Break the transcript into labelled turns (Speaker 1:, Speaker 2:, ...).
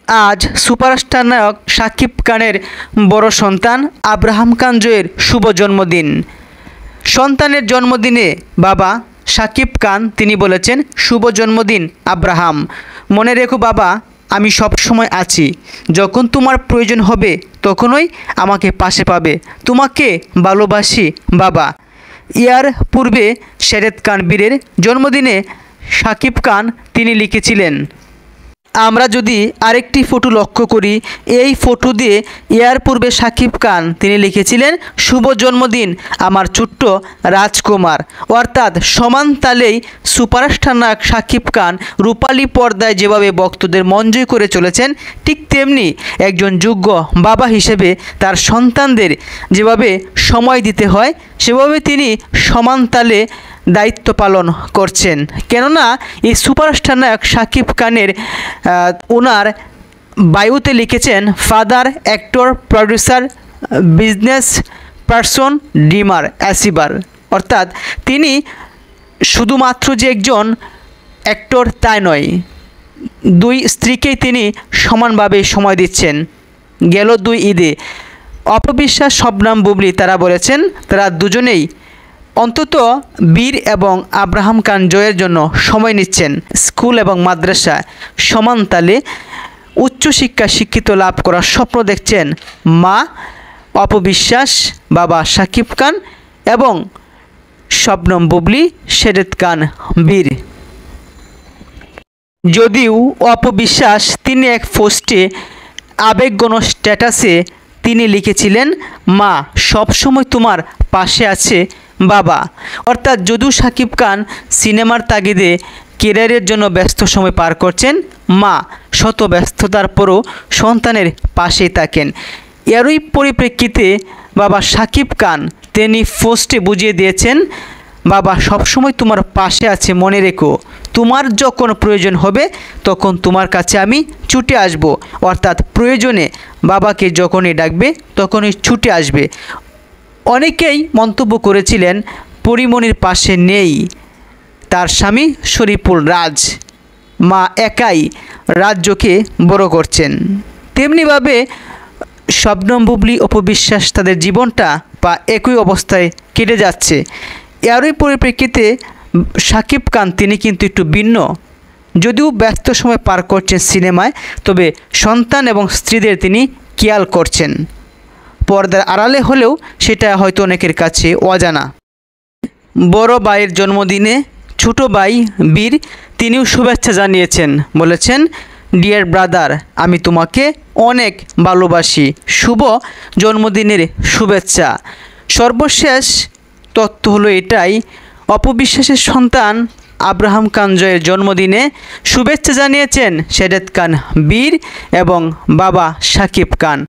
Speaker 1: আজ সুপারস্টার নায়ক শাকিব খানের বড় সন্তান আব্রাহাম খান জয়ের শুভ জন্মদিন। সন্তানের জন্মদিনে বাবা শাকিব খান তিনি বলেছেন, শুভ জন্মদিন আব্রাহাম, মনে রেখো বাবা, আমি সব সময় আছি। যখন তোমার প্রয়োজন হবে তখনই আমাকে পাশে পাবে। তোমাকে ভালোবাসি বাবা। ইয়ার পূর্বে শাহেদ খান বীরের জন্মদিনে শাকিব খান তিনি লিখেছিলেন, আমরা যদি আরেকটি ফটো লক্ষ্য করি, এই ফটো দিয়ে এর পূর্বে শাকিব খান তিনি লিখেছিলেন, শুভ জন্মদিন আমার ছোট্ট রাজকুমার। অর্থাৎ সমান তালেই সুপারস্টার নায়ক শাকিব খান রূপালী পর্দায় যেভাবে ভক্তদের মন জয় করে চলেছেন, ঠিক তেমনি একজন যোগ্য বাবা হিসেবে তার সন্তানদের যেভাবে সময় দিতে হয় সেভাবে তিনি সমান তালে দায়িত্ব পালন করছেন। কেননা এই সুপারস্টার নায়ক শাকিব খানের ওনার বায়োতে লিখেছেন, father, actor, producer, business person, dreamer, achiever. অর্থাৎ তিনি শুধুমাত্র যে একজন অ্যাক্টর তাই নয়, দুই স্ত্রীকেই তিনি সমানভাবে সময় দিচ্ছেন। গেল 2 ঈদে অপবিশ্বাস, শবনম বুবলী তারা বলেছেন তারা দুজনেই অন্তত বীর এবং আব্রাহাম খান জয়ের জন্য সময় নিচ্ছেন। স্কুল এবং মাদ্রাসায় সমান তালে উচ্চশিক্ষা শিক্ষিত লাভ করার স্বপ্ন দেখছেন মা অপবিশ্বাস, বাবা শাকিব খান এবং শবনম বুবলী, শাহেদ খান বীর। যদিও অপবিশ্বাস তিনি এক পোস্টে আবেগঘন স্ট্যাটাসে তিনি লিখেছিলেন, মা সবসময় তোমার পাশে আছে বাবা। অর্থাৎ যদিও শাকিব খান সিনেমার তাগিদে ক্যারিয়ারের জন্য ব্যস্ত সময় পার করছেন, মা শত ব্যস্ততার পরও সন্তানের পাশেই থাকেন। এরই পরিপ্রেক্ষিতে বাবা শাকিব খান তিনি পোস্টে বুঝিয়ে দিয়েছেন, বাবা সবসময় তোমার পাশে আছে, মনে রেখো, তোমার যখন প্রয়োজন হবে তখন তোমার কাছে আমি ছুটে আসব। অর্থাৎ প্রয়োজনে বাবাকে যখনই ডাকবে তখনই ছুটে আসবে। অনেকেই মন্তব্য করেছিলেন পরিমণির পাশে নেই তার স্বামী শরীফুল রাজ, মা একাই রাজ্যকে বড় করছেন। তেমনিভাবে শবনম বুবলী, অপবিশ্বাস তাদের জীবনটা বা একই অবস্থায় কেটে যাচ্ছে। এরই পরিপ্রেক্ষিতে শাকিব খান তিনি কিন্তু একটু ভিন্ন, যদিও ব্যস্ত সময় পার করছেন সিনেমায়, তবে সন্তান এবং স্ত্রীদের তিনি খেয়াল করছেন। পর্দার আড়ালে হলেও সেটা হয়তো অনেকের কাছে অজানা। বড় ভাইয়ের জন্মদিনে ছোট ভাই বীর তিনিও শুভেচ্ছা জানিয়েছেন, বলেছেন, ডিয়ার ব্রাদার, আমি তোমাকে অনেক ভালোবাসি, শুভ জন্মদিনের শুভেচ্ছা। সর্বশেষ তথ্য হলো এটাই, অপবিশ্বাসের সন্তান আব্রাহাম খান জয়ের জন্মদিনে শুভেচ্ছা জানিয়েছেন শাহেদ খান বীর এবং বাবা শাকিব খান।